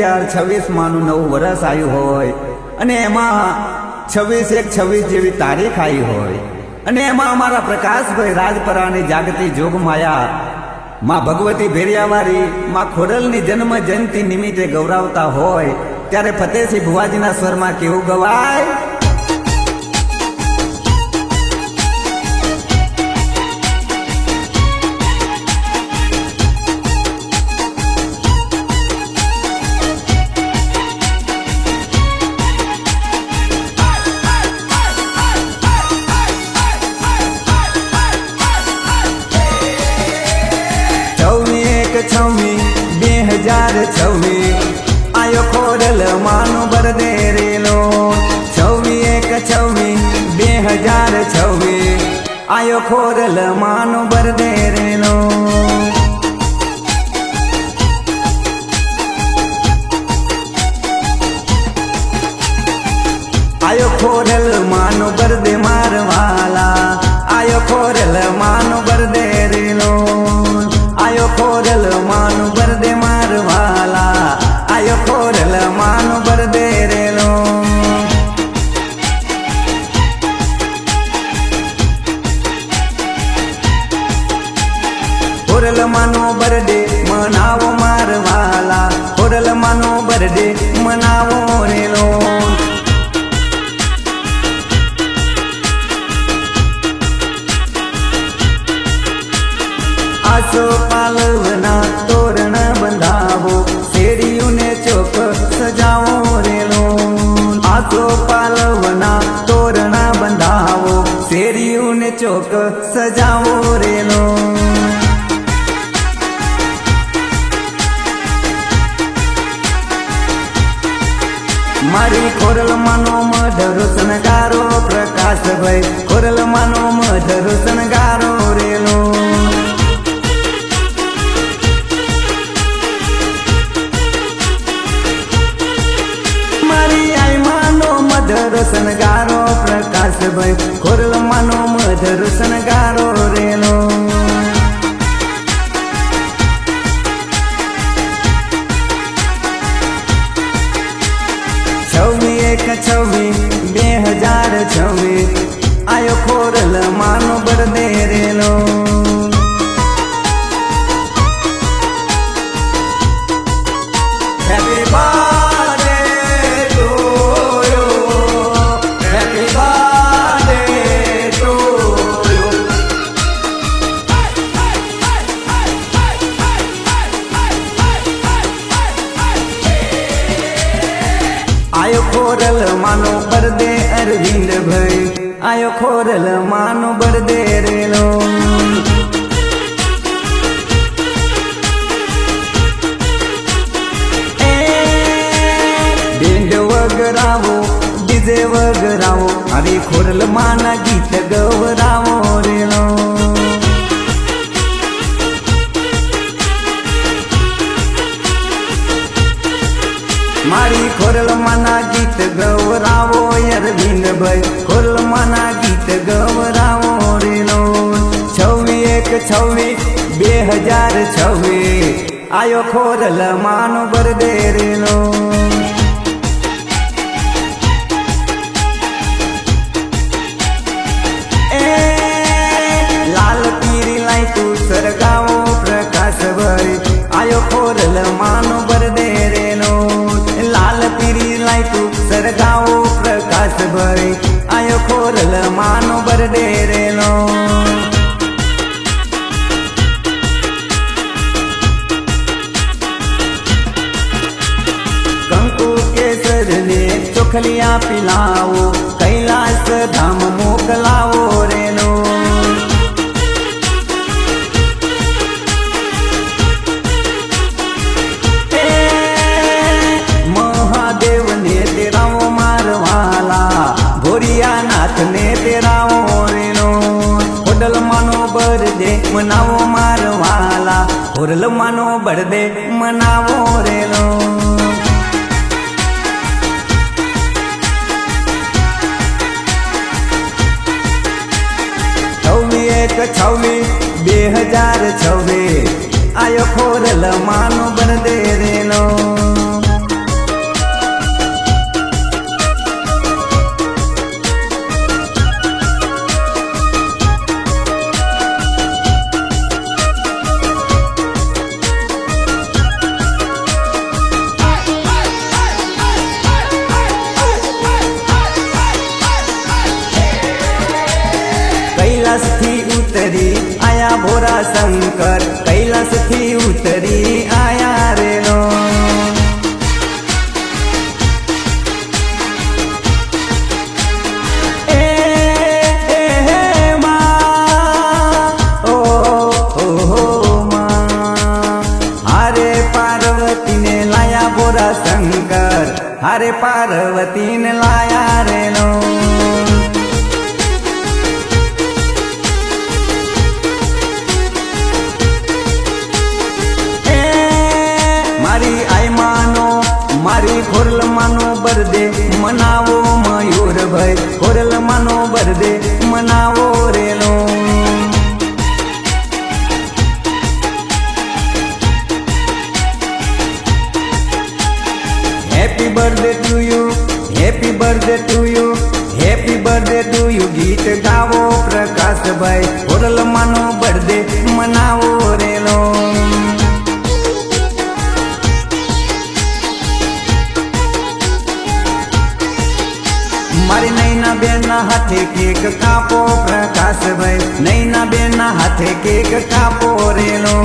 2026 માનું નવું વર્ષ આવ્યું હોય અને એમાં 26/1/26 જેવી તારીખ આવી હોય અને એમાં અમારા પ્રકાશભાઈ રાજપરાની જાગતી જોગમાયા માં ભગવતી ભેરિયાવાળી માં ખોડલની જન્મ જયંતિ નિમિત્તે ગૌરવતા હોય ત્યારે ફતેહસિંહ ભુવાજીના સ્વરમાં કેવું ગવાય? છવ્વી 2026 આયો ખોડલ માનો બરદે રેલો 26/1/26 આયો ખોડલ માનો બરદે રેલો આયો ખોડલ માનો બરદે મારવાલા આયો ખોડલ માનો બરદે રેલો આયો ખોડલ માનું બરદે મારવાલા આયો ખોડલ માનું બરદે રેલો ખોડલ માનો બરડે મનાવો મારવાલા ખોડલ માનો બરડે મનાવો રેલો આસો પાલવના તોરણ બંધાવો શેરીઓને ચોક સજાવો રેલો આસો પાલવના તોરણ બંધાવો શેરીઓને ચોક સજાવો રેલો મારી ખોડલ માનો મધરો શણગારો પ્રકાશભાઈ ખોડલ માનો મધરો શણગારો રેલો મધર શણગારો પ્રકાશભાઈ ખોડલ માનો મધર શણગારો રેલો 26/1/26 આયો ખોડલ માનો બરદે રેલો happy birthday to you happy birthday to you આયો ખોડલ માનો બરદે અરવિંદભાઈ આયો ખોડલ માનો બરદે રેલો બેન્ડ વગરાવો ડીજે વગરાવો આવી ખોડલ માના ગીત ગવરાવો રેલો મારી ખોડલ માના ગીત ગવરાવો અરવિંદભાઈ ખોડલ માના ગીત ગવરાવો રેલો 26/1/26 આયો ખોડલ માનો બરદે રેલો લાલ પીરી લાઈટું સરગાવો પ્રકાશભાઈ આયો ખોડલ માનો બરદે રેલો લાલ પીરી લાઈટું સરગાવો પ્રકાશભાઈ આયો ખોડલ માનો બરદે રેલો કંકુ કેસર ને ચોખલિયા પિલાવો કૈલાસ ધામ મોકલાવો રેલો નાથને તેરાવો રેલો ખોડલ માનો બરદે મનાવો મારવાલા ખોડલ માનો બરદે મનાવો રેલો 26/1/26 આયો ખોડલ માનો બરદે રેલો कैलाश थी उतरी आया भोरा शंकर कैलाश थी उतरी आया रे लो शंकर हरे पार्वती ने लाया रे लो मारी आई मानो मारी खोरल मानो बरदे मनावो मयूर भाई खोरल मानो बरदे मनावो रे लो happy birthday to you happy birthday to you happy birthday to you गीत गावो प्रकाश भाई खोरल मानो बर्थडे मनावो रे लो मारी नैना बेना हाथे केक कापो प्रकाश भाई नैना बेना हाथे केक कापो रे लो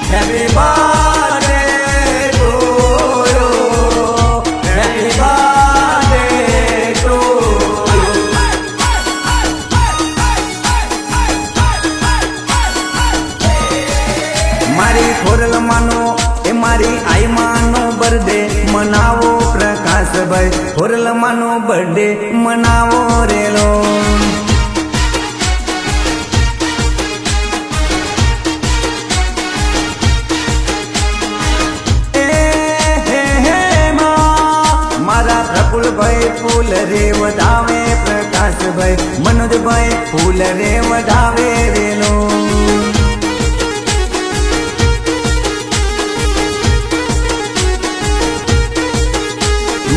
Happy birthday to you. Happy birthday to you. मारी खोरल मानो ए मारी आई मानो बर्थडे मनावो प्रकाश भाई खोरल मानो बर्थडे मनावो रे लो भाई फूल रे वधावे प्रकाश भाई मनोज भाई फूल रे वधावे रे लो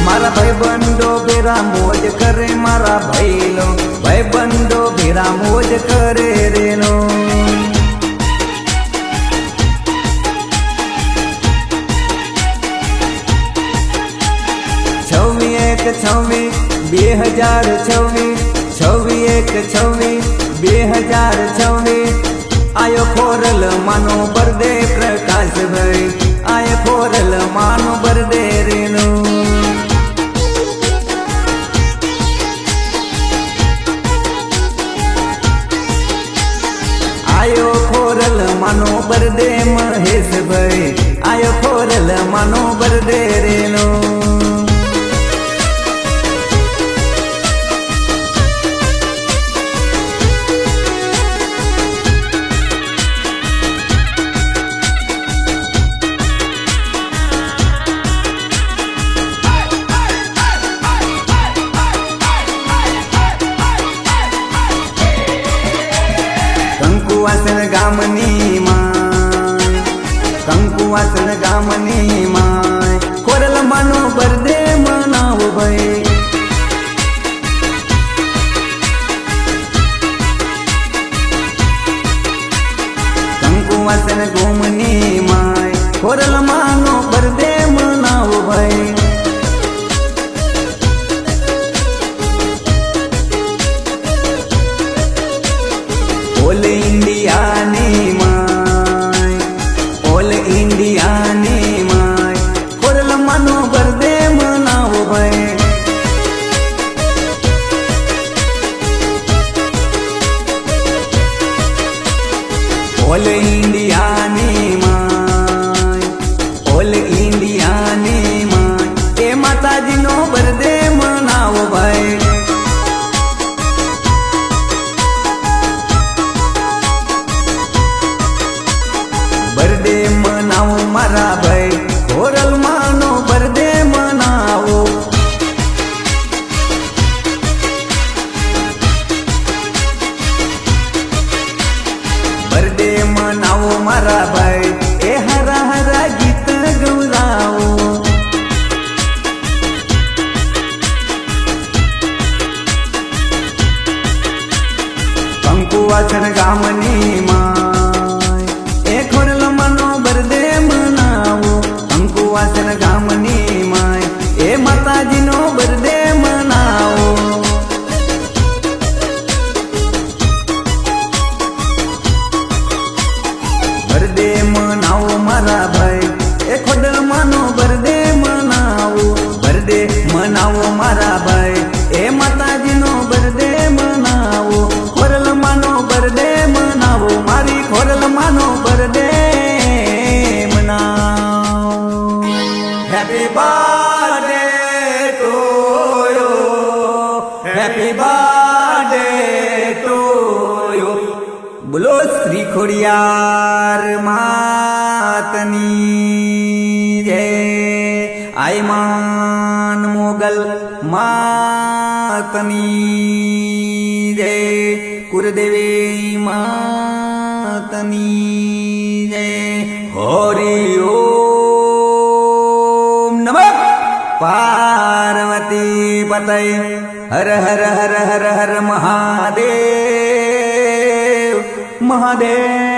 मारा भाई बंदो बेरा मौज करे मारा भाई लो भाई बंदो बेरा मौज करे रे लो छवी 2026 2026 आयो खोरल मानो बर्थडे प्रकाश भाई आयो खोरल मानो बर्थडे रे लो आयो खोरल मानो बर्थडे महेश भाई आयो खोरल मानो बर्थडे रे लो કંકુવાસણ ગામની માય ખોરલ માનો બર્થડે મનાવો ભાઈ કંકુવાસણ ગામની માય ખોરલ માનો બર્થડે મનાવો ભાઈ ઓલ ઇન્ડિયાની માય ઓલ ઇન્ડિયાની માય ખોરલ માનો બર્થડે મનાવો ભાઈ ઓલ ઇન્ડિયાની માય ઓલ ઇન્ડિયાની માય એ માતાજીનો બર્થડે મનાવો ભાઈ बर्थडे मनाओ मारा भाई खोरल मानो बर्थडे मनाओ बर्थडे मनाओ मारा भाई ए हरा हरा गीत गौराओ કંકુવાસણ ગામની માં એ ખોરલ માનો બર્થડે મનાવો happy birthday to you, happy birthday to you. બોલો શ્રી ખોડિયાર માતની જય. આયમાન મોગલ માતની જય. કુરદેવી માતની જય. હરિ ઓમ નમઃ પાર્વતી પતય. હર હર હર હર હર મહાદેવ મહાદેવ.